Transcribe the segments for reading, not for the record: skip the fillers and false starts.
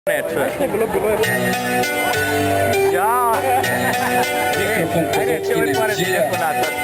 Ne čuje. Ja. Ajde, će ovaj pare ti neko natratu.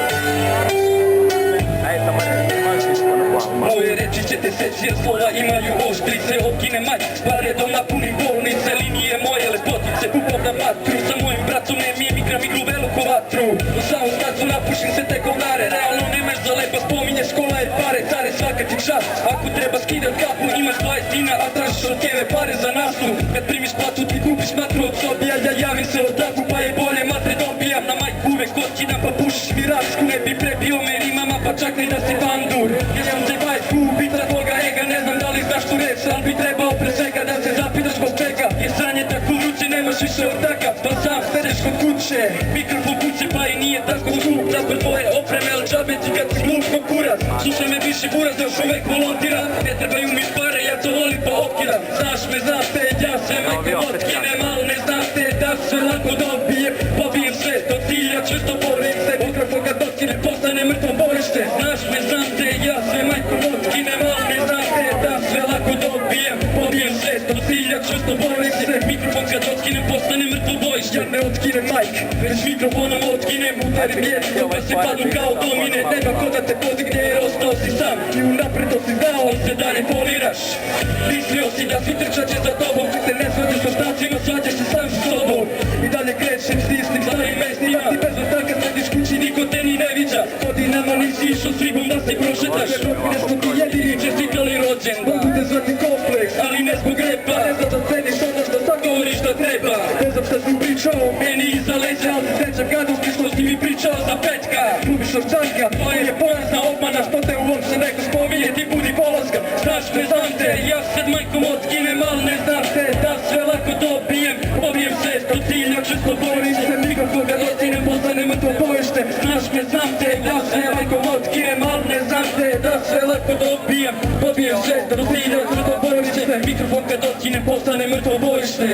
Ajde, tamo imaš isko na plavu. Moje reči ćete seći jer slova imaju oštrice. Okine maj, paredom napunim bolnice. Linije moje lepotice, pupovna vatru. Sa mojim bratom ne mijem igram igru veliku vatru. U samom stacu napušim se te kovnare. Realno nemaš za lepa, spominješ škola i pare. Care svaka ti čast, ako treba skidat kapu. Imaš 20 dina, a tražiš od tebe pare za nastup. Kad primiš platu ti kupiš matru od sobija. Ja javim se od taku pa je bolje matre dobijam. Na majku uvek otkidam pa pušiš mi račku. Ne bi prebio me rimama pa čak ni da si bandur. Jer sam te bajku ubitra tvoga ega. Ne znam da li znaš tu reč, ali bi trebao pre svega da se zapitaš zbog čega. Jer sranje tako vruće, nemaš više od taka. Pa sam sedeš kod kuće, mikrofon kuće pa i nije tako skup. Razbor tvoje opreme, ali džabe ti kad si glup ko kurac. Slušaj me više buraz, još uvek volontira. Ne trebaju mi pare, ja to volim pa okiram. Znaš me, znate, ja se majko otkinem, ali ne znate da sve lako dobijem. Pobijem sve do cilja, čvrsto borim se. Mikrofon kad otkinem, postane mrtvo bojište. Znaš me, znate, ja se majko otkinem, ali ne znate da sve lako dobijem. Pobijem sve do cilja, čvrsto borim se. Mikrofon kad otkinem, postane mrtvo bojište. Ja ne otkinem majk, već mikrofonom otkinem. Udarim jedno, pa se padnu kao domine. Nema ko da te podigne jer ostao si sam. I unapred to si dao, se dalje poliraš. Mislio si da svi trčaće za tobom. Te ne svađaš sa štacima, svađaš se sam s sobom. I dalje krećem s istim starim mestima. Ti bez ostatka sediš kući, niko te ni ne viđa. Godinama nisi išao s ribom da se prošetaš. Godine smo ti jedini čestitali rođen. Mogu te zvati kompleks, ali ne zbog repa. Ne znam da ceniš ono što sad govoriš da treba. Ne znam šta si pričao, meni iza leđa. Ali se sećam gadosti što si mi pričao za Pećka. Ljubiš ovčanka, to je porazna obmana. Što te uopšte neko spominje, ti budi polaska. Znaš me, znam te, ja sad majkom otkinem, ali ne znam te da sve lako dobijem. Pobijem se do cilja, često borim se. Mikrofon kad otkinem, postane mrtvo bojište. Znaš me, znam te, ja sve majkom otkinem, ali ne znam te da sve lako dobijem. Pobijem se do cilja, često borim se. Mikrofon kad otkinem, postane mrtvo bojište.